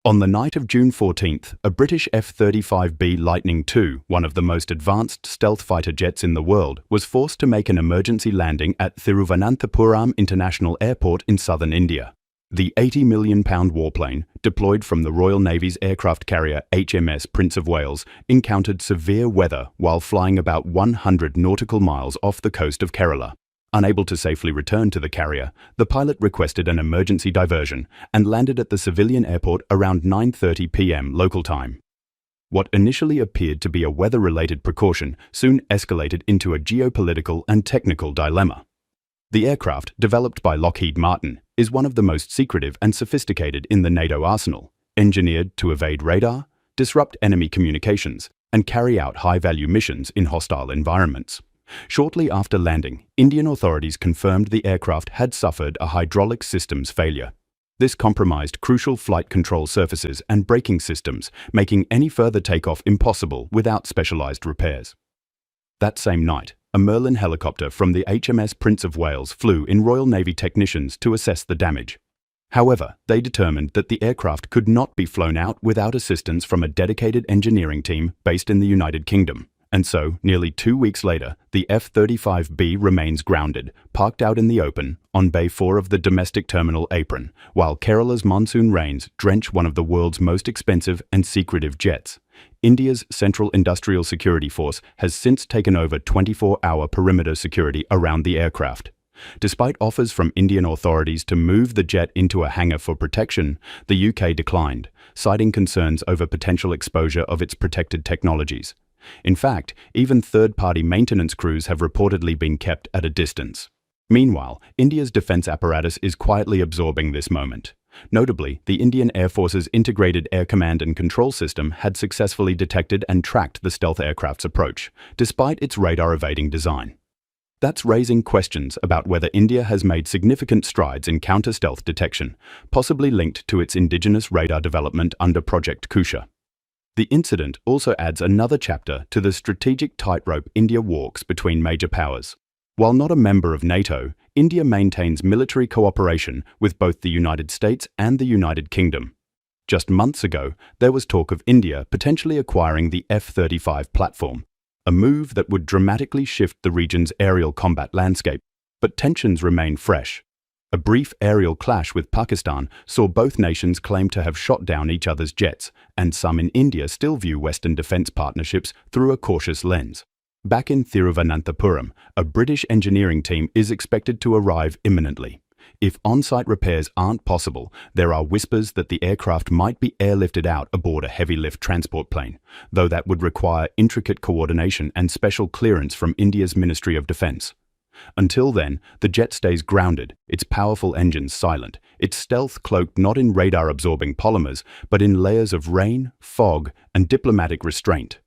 On the night of June 14th, a British F-35B Lightning II, one of the most advanced stealth fighter jets in the world, was forced to make an emergency landing at Thiruvananthapuram International Airport in southern India. The £80 million warplane, deployed from the Royal Navy's aircraft carrier HMS Prince of Wales, encountered severe weather while flying about 100 nautical miles off the coast of Kerala. Unable to safely return to the carrier, the pilot requested an emergency diversion and landed at the civilian airport around 9:30 p.m. local time. What initially appeared to be a weather-related precaution soon escalated into a geopolitical and technical dilemma. The aircraft, developed by Lockheed Martin, is one of the most secretive and sophisticated in the NATO arsenal, engineered to evade radar, disrupt enemy communications, and carry out high-value missions in hostile environments. Shortly after landing, Indian authorities confirmed the aircraft had suffered a hydraulic systems failure. This compromised crucial flight control surfaces and braking systems, making any further takeoff impossible without specialized repairs. That same night, a Merlin helicopter from the HMS Prince of Wales flew in Royal Navy technicians to assess the damage. However, they determined that the aircraft could not be flown out without assistance from a dedicated engineering team based in the United Kingdom. And so, nearly 2 weeks later, the F-35B remains grounded, parked out in the open, on Bay 4 of the domestic terminal apron, while Kerala's monsoon rains drench one of the world's most expensive and secretive jets. India's Central Industrial Security Force has since taken over 24-hour perimeter security around the aircraft. Despite offers from Indian authorities to move the jet into a hangar for protection, the UK declined, citing concerns over potential exposure of its protected technologies. In fact, even third-party maintenance crews have reportedly been kept at a distance. Meanwhile, India's defense apparatus is quietly absorbing this moment. Notably, the Indian Air Force's Integrated Air Command and Control System had successfully detected and tracked the stealth aircraft's approach, despite its radar-evading design. That's raising questions about whether India has made significant strides in counter-stealth detection, possibly linked to its indigenous radar development under Project Kusha. The incident also adds another chapter to the strategic tightrope India walks between major powers. While not a member of NATO, India maintains military cooperation with both the United States and the United Kingdom. Just months ago, there was talk of India potentially acquiring the F-35 platform, a move that would dramatically shift the region's aerial combat landscape, but tensions remain fresh. A brief aerial clash with Pakistan saw both nations claim to have shot down each other's jets, and some in India still view Western defense partnerships through a cautious lens. Back in Thiruvananthapuram, a British engineering team is expected to arrive imminently. If on-site repairs aren't possible, there are whispers that the aircraft might be airlifted out aboard a heavy-lift transport plane, though that would require intricate coordination and special clearance from India's Ministry of Defense. Until then, the jet stays grounded, its powerful engines silent, its stealth cloaked not in radar-absorbing polymers, but in layers of rain, fog, and diplomatic restraint.